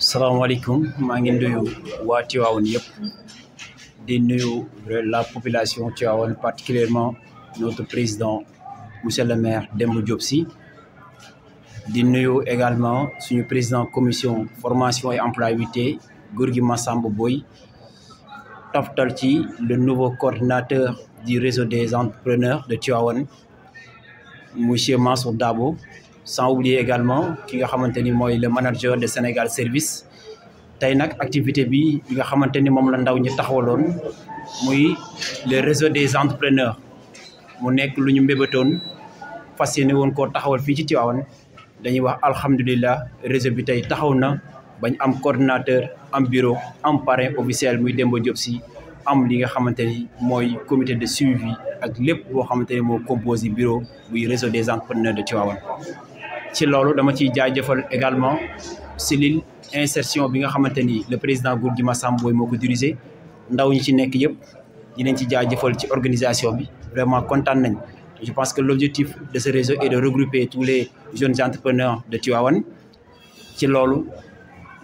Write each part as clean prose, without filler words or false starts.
salaamaaleykum maa ngi nuyu waa Tivaouane yëpp di nuyu la population Tivaouane particulièrement notre président monsieur le maire Demba Diop Sy di nuyu également suñu président commission formation et employabilité Gorgui Massamba Boye toftal ci le nouveau coordinateur du réseau des entrepreneurs de Tivaouane monsieur Mansour Dabo, sans oublier également ki nga xamante ni mooy le manager de Sénégal Service. Tey nag activité bi nga xamante ni moom la ndaw ñi taxawaloon muy le réseau des entrepreneurs mu nekk lu ñu mbébatoon fas yéene woon koo taxawal fii ci Tivaouane. Dañuy wax alhamdulilah réseau bi tey taxaw na bañ am coordinateur am bureau am parrain officiel muy Demba Diop Sy am li nga xamante ni mooy comité de suivi ak lépp boo xamante ni moo composé bureau muy réseau des entrepreneurs de Tivaouane. ci loolu dama ciy jaajëfal également cellule insertion bi nga xamante ni le président Gorgui Massamba Boye moo ko dirigé ndaw ñi ci nekk yëpp dinañ ci jaajëfal ci organisation bi vraiment kontaan nañ. Je pense que l'objectif de ce réseau est de regrouper tous les jeunes entrepreneurs de Tivaouane. ci loolu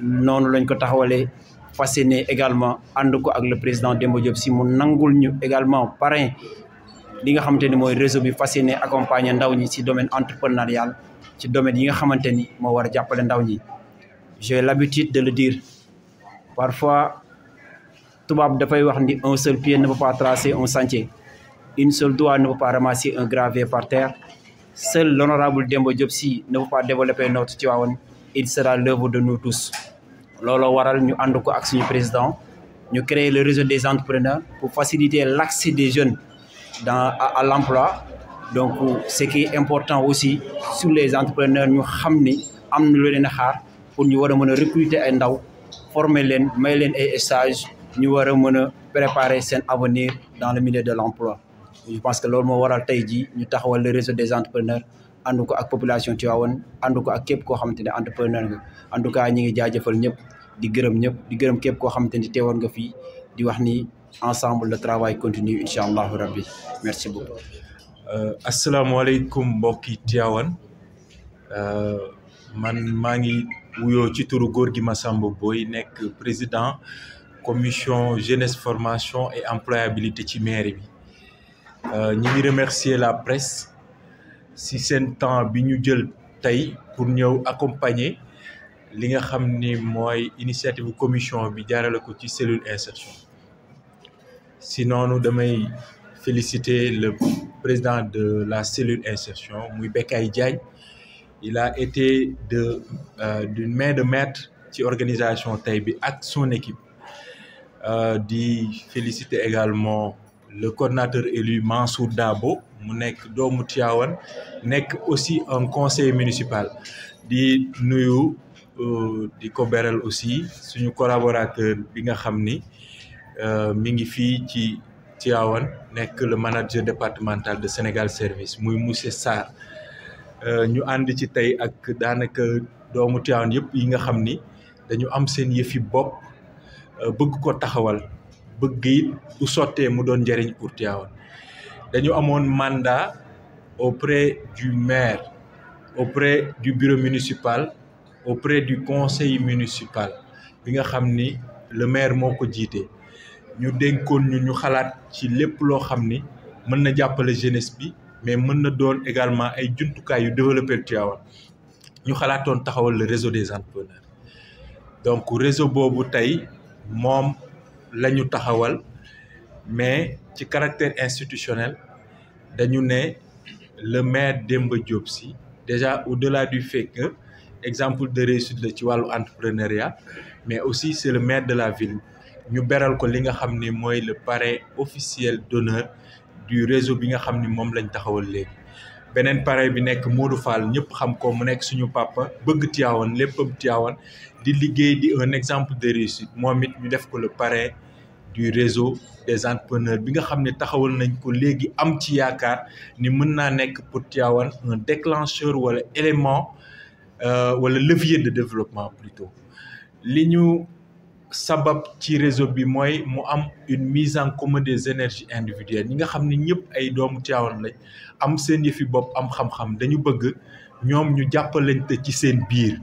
noonu lañ ko taxawalee fas yéene également ànd ko ak le président Demba Diop Sy mu nangul ñu également parrain li nga xamante ni mooy réseau bi fas yéene accompagner ndaw ñi ci domaine entrepreneurial ci domaine yi nga xamante ni moo war a jàppale ndaw ñi. J'ai l'habitude de le dire parfois tubaab dafay wax ni un seul pied ne peut pas tracer un sentier. Une seule doigt ne peut pas ramasser un gravier par terre. Seul l'honorable Demba Diop Sy ne peut pas développer notre Tivaouane. Il sera l'œuvre de nous tous. Looloo waral ñu ànd ko ak suñu président ñu créer le réseau des entrepreneurs pour faciliter l'accès des jeunes à l'emploi. Donc ce qui est important aussi sur les entrepreneurs ñu xam ni am na lu leen a xaar pour ñu war a mën a recruter ay ndaw former leen may leen ay stages ñu war a mën a préparer seen avenir dans le milieu de l'emploi. Je pense que loolu moo waral tey jii ñu taxawal le réseau des entrepreneurs ànd ko ak population Tivaouane ànd ko ak képp koo xamante ne entrepreneur nga en tout cas ñi ngi jaajëfal ñëpp di gërëm ñëpp di gërëm képp koo xamante ni teewoon nga fii di wax ni ensemble le travail continue incha allahu rabbi merci beaucoup. asalaamaaleykum mbokki Tivaouane man maa ngi wuyoo ci turu Gorgui Massamba Boye nekk président commission jeunesse formation et employabilité ci mairie bi. ñi ngi remercier la presse si seen temps bi ñu jël tey pour ñëw accompagner li nga xam ni mooy initiative commission bi jaarale ko ci cellule insertion. si noonu damay féliciter le président de la cellule insertion muy Bekay Diagne. Il a été d'une main de maître ci organisation tey bi ak son équipe. di féliciter également le coordinateur élu Mansour Dabo mu nekk doomu Tivaouane nekk aussi un conseiller municipal di nuyu di ko beral aussi suñu collaborateur bi nga xam ni mi ngi fii ci Tivaouane nekk le manager départemental de Sénégal Service muy monsieur Sarr ñu ànd ci tey ak daanaka doomu Tivaouane yëpp yi nga xam ni dañu am seen yëfi bopp bëgg ko taxawal bëgg it bu sottee mu doon njëriñ pour Tivaouane. dañu amoon mandat auprès du maire auprès du bureau municipal auprès du conseil municipal bi nga xam ni le maire moo ko jiite ñu dénkoon ñu xalaat ci lépp loo xam ni mën na jàppale jeunesse bi mais mën na doon également ay jumtukaay yu développer Tivaouane ñu xalaatoon taxawal le réseau des entrepreneurs. donc réseau boobu tey moom la ñu taxawal mais ci caractère institutionnel dañu ne le maire Demba Diop Sy déjà au-delà du fait que exemple de réussite la ci wàllu entrepreneuriat mais aussi c'est le maire de la ville ñu beral ko li nga xam ni mooy le parrain officiel d'honneur du réseau bi nga xam ni moom lañ taxawal léegi. beneen parrain bi nekk Modou Fall ñëpp xam ko mu nekk suñu papa bëgg Tivaouane léppam Tivaouane di liggéey di un exemple de réussite moom it ñu def ko le parrain du réseau des entrepreneurs bi nga xam ne taxawal nañ ko léegi am ci yaakaar ni mën naa nekk pour Tivaouane un déclencheur wala élément wala levier de développement plutôt. li ñu sabab ci réseau bi mooy mu am une mise en commun des énergies individuelles ñi nga xam ne ñëpp ay doomu Tivaouane lañ am seen yëfi bopp am xam-xam dañu bëgg ñoom ñu jàppalante ci seen biir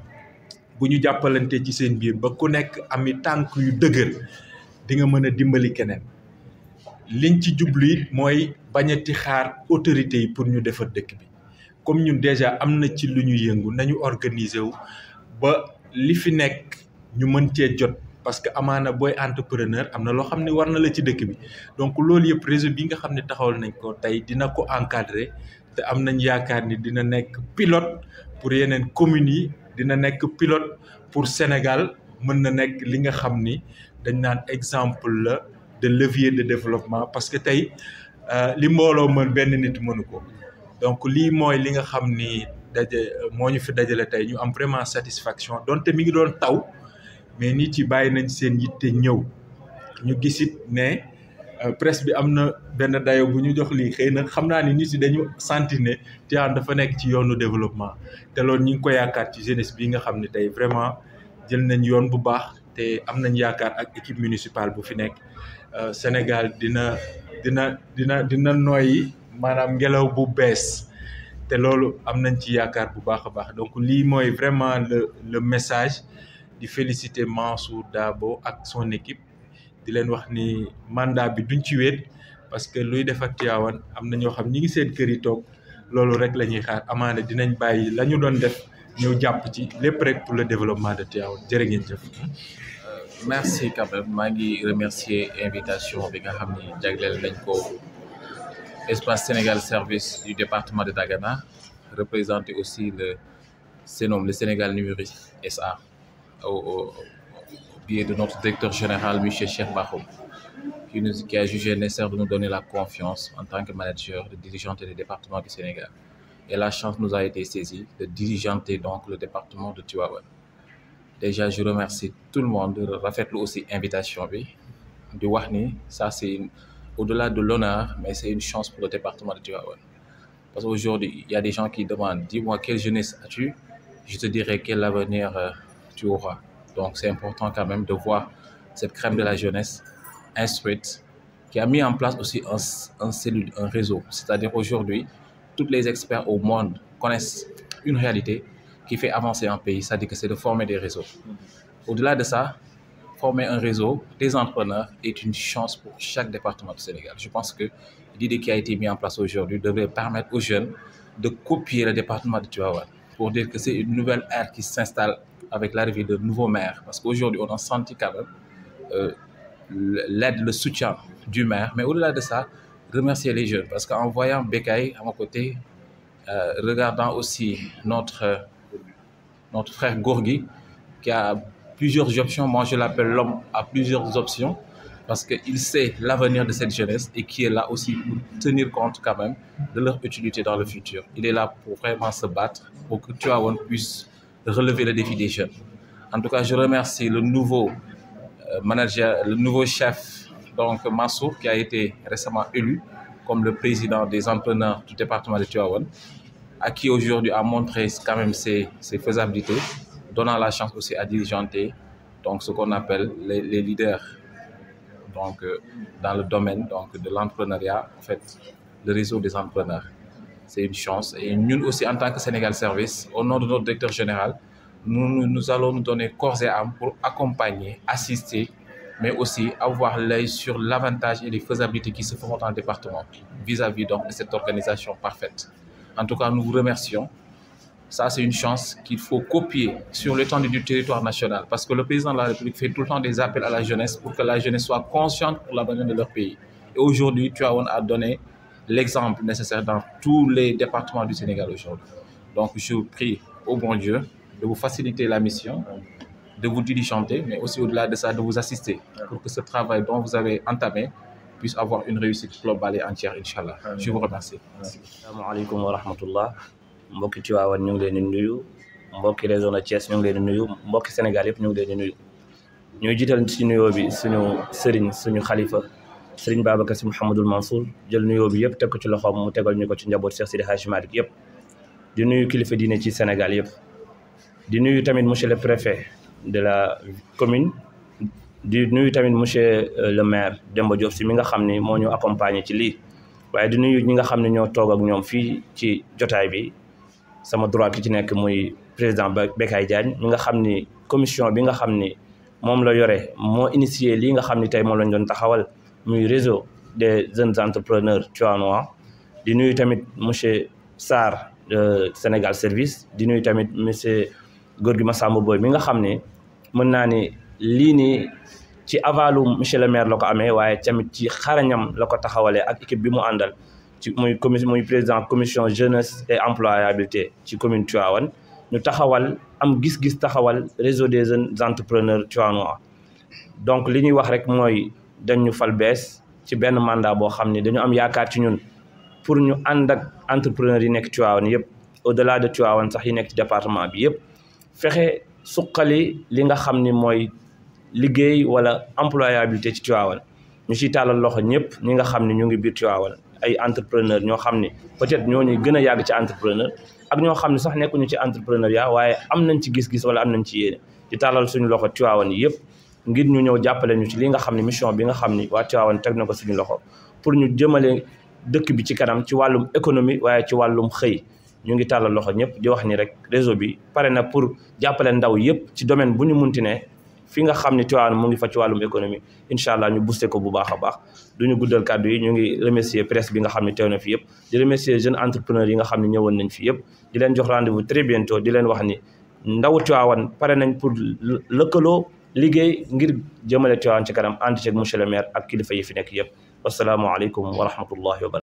bu ñu jàppalante ci seen biir ba ku nekk ami tànk yu dëgër di nga mën a dimbali keneen liñ ci jublu it mooy bañati xaar autorités yi pour ñu defar dëkk bi comme ñun déjà am na ci lu ñu yëngu nañu organiser wu ba li fi nekk ñu mën cee jot parce que amaana booy entrepreneur am na loo xam ne war na la ci dëkk bi donc loolu yëpp réseau bi nga xam ne taxawal nañ ko tey dina ko encadrer te am nañ yaakaar ni dina nekk pilote pour yeneen communes yi dina nekk pilote pour Sénégal mën na nekk li nga xam ni dañ naan exemple la de levier de développement parce que tey li mbooloo mën benn nit mënu ko donc lii mooy li nga xam ni moo ñu fi dajale tey ñu am vraiment satisfaction donte mi ngi doon taw mais nit yi bàyyi nañ seen yitte ñëw ñu gisit ne presse bi am na benn dayo bu ñu jox lii xëy na xam naa ni nit yi dañu sentir ne Tivaouane dafa nekk ci yoonu développement te loolu ñu ngi ko yaakaar ci jeunesse bi nga xam ne tey vraiment jël nañ yoon bu baax te am nañ yaakaar ak équipe municipale bu fi nekk Sénégal dina nooyi maanaam ngelaw bu bees te loolu am nañ ci yaakaar bu baax a baax donc lii mooy vraiment le message di féliciter Mansour Dabo ak son équipe di leen wax ni mandat bi duñ ci wéet parce que luy defar Tivaouane am na ñoo xam ñi ngi seen kër yi toog loolu rek la ñuy xaar amaana dinañ bàyyi la ñu doon def ñëw jàpp ci lépp rek pour le développement de Tivaouane jërë ngeen jëf. Merci quand même maa ngi remercier invitation bi nga xam ni jagleel nañ ko Espace Sénégal Service du département de Dagana représenté aussi le Sénégal Numérique SA au biais de notre directeur général M. Cheikh Bakhoum qui a jugé nécessaire de nous donner la confiance en tant que manager de dirigeanter le département du Sénégal. Et la chance nous a été saisie de dirigeanter donc le département de Tivaouane. Déjà, je remercie tout le monde de rafetlu aussi invitation bi di wax ni ça c'est au-delà de l'honneur, mais c'est une chance pour le département de Tivaouane. Parce qu'aujourd'hui, il y a des gens qui demandent « Dis-moi, quelle jeunesse as-tu ?» Je te dirai quel avenir tu auras. Donc, c'est important quand même de voir cette crème de la jeunesse instruite qui a mis en place aussi un réseau. C'est-à-dire aujourd'hui, tous les experts au monde connaissent une réalité qui fait avancer un pays, c'est-à-dire que c'est de former des réseaux. Au-delà de ça, former un réseau des entrepreneurs est une chance pour chaque département du Sénégal. Je pense que l'idée qui a été mise en place aujourd'hui devrait permettre aux jeunes de copier le département de Tivaouane pour dire que c'est une nouvelle ère qui s'installe avec l'arrivée de nouveaux maires. Parce qu'aujourd'hui, on a senti quand même l'aide, le soutien du maire. Mais au-delà de ça, remercier les jeunes. Parce qu'en voyant Bekay à mon côté, regardant aussi notre frère Gorgui, qui a plusieurs options. Moi, je l'appelle l'homme à plusieurs options parce qu'il sait l'avenir de cette jeunesse et qui est là aussi pour tenir compte quand même de leur utilité dans le futur. Il est là pour vraiment se battre pour que Tivaouane puisse relever le défi des jeunes. En tout cas, je remercie le nouveau manager, le nouveau chef, donc Mansour, qui a été récemment élu comme le président des entrepreneurs du département de Tivaouane, à qui aujourd'hui a montré quand même ses faisabilités, donnant la chance aussi à dirigeanter donc ce qu'on appelle les leaders donc dans le domaine donc de l'entrepreneuriat, en fait le réseau des entrepreneurs. C'est une chance et nous aussi en tant que Sénégal Service, au nom de notre directeur général, nous allons nous donner corps et âme pour accompagner, assister, mais aussi avoir l'œil sur l'avantage et les faisabilités qui se feront dans le département vis-à-vis donc de cette organisation parfaite. En tout cas, nous vous remercions. Ça, c'est une chance qu'il faut copier sur l'étendue du territoire national parce que le président de la République fait tout le temps des appels à la jeunesse pour que la jeunesse soit consciente pour l'avenir de leur pays. Et aujourd'hui, Tivaouane a donné l'exemple nécessaire dans tous les départements du Sénégal aujourd'hui. Donc, je vous prie au bon Dieu de vous faciliter la mission, de vous diligenter, mais aussi au-delà de ça, de vous assister pour que ce travail dont vous avez entamé puisse avoir une réussite globale et entière, Inch'Allah. Je vous remercie. Assalamu alaikum wa rahmatullah. Mbokki Tivaouane ñu ngi leen di nuyu mbokki région de Thiès ñu ngi leen di nuyu mbokki Sénégal yëpp ñu ngi leen di nuyu ñuy jiital ci nuyoo bi suñu sëriñ suñu xalifa sëriñ Babacar Sy Mouhamadoul Mansour jël nuyoo bi yëpp teg ko ci loxoom mu tegal ñu ko ci njaboot Cheikh Sidi Hadji Malick yëpp di nuyu kilifa diine ci Sénégal yëpp di nuyu tamit monsieur le préfet de la commune di nuyu tamit monsieur le maire Demba Diop Sy mi nga xam ni moo ñu accompagné ci lii waaye di nuyu ñi nga xam ne ñoo toog ak ñoom fii ci jotaay bi sama droit ki ci nekk muy président Bekay Diagne mi nga xam ni commission bi nga xam ni moom la yore moo initié lii nga xam ni tey moom lañ doon taxawal muy réseau des jeunes entrepreneurs tivaouanois di nuyu tamit monsieur Sarr de Sénégal Service di nuyu tamit monsieur Gorgui Massamba Boye mi nga xam ne mën naa ni lii nii ci avalu monsieur le maire la ko amee waaye tamit ci xarañam la ko taxawalee ak équipe bi mu àndal ci muy président commission jeunesse et employabilité ci commune Tivaouane ñu taxawal am gis-gis taxawal réseau des jeunes entrepreneurs tivaouanois donc li ñuy wax rek mooy dañ ñu fal bees ci benn mandat boo xam ne dañu am yaakaar ci ñun pour ñu ànd ak entrepreneurs yi nekk Tivaouane yëpp au delà de Tivaouane sax yi nekk ci département bi yëpp fexe suqali li nga xam ni mooy liggéey wala employabilité ci Tivaouane ñu ciy tàllal loxo ñëpp ñi nga xam ne ñu ngi biir Tivaouane ay entrepreneur ñoo xam ni peut-être ñooñu gën a yàgg ci entrepreneur ak ñoo xam ne sax nekkuñu ci entrepreneuriat waaye am nañ ci gis-gis wala am nañ ci yéene di tàllal suñu loxo Tivaouane yëpp ngir ñu ñëw jàppale ñu ci li nga xam ne mission bi nga xam ni waa Tivaouane teg na ko suñu loxo pour ñu jëmale dëkk bi ci kanam ci wàllum économie waaye ci wàllum xëy ñu ngi tàllal loxo ñëpp di wax ni rek réseau bi pare na pour jàppale ndaw yëpp ci domaine bu ñu munti ne fi nga xam ne Tivaouane mu ngi fa ci wàllum économie incha allah ñu booster ko bu baax a baax duñu guddal kàddu yi ñu ngi remercier presse bi nga xam ne teew na fi yëpp di remercier jeunes entrepreneurs yi nga xam ne ñëwoon nañ fi yëpp di leen jox rendez-vous très bientôt di leen wax ni ndaw Tivaouane pare nañ pour lëkkaloo liggéey ngir jëmale Tivaouane ci kanam ànd ceeg monsieur le maire ak kilifa yi fi nekk yëpp wasalaamualeykum wa rahmatullahi wa barakatuh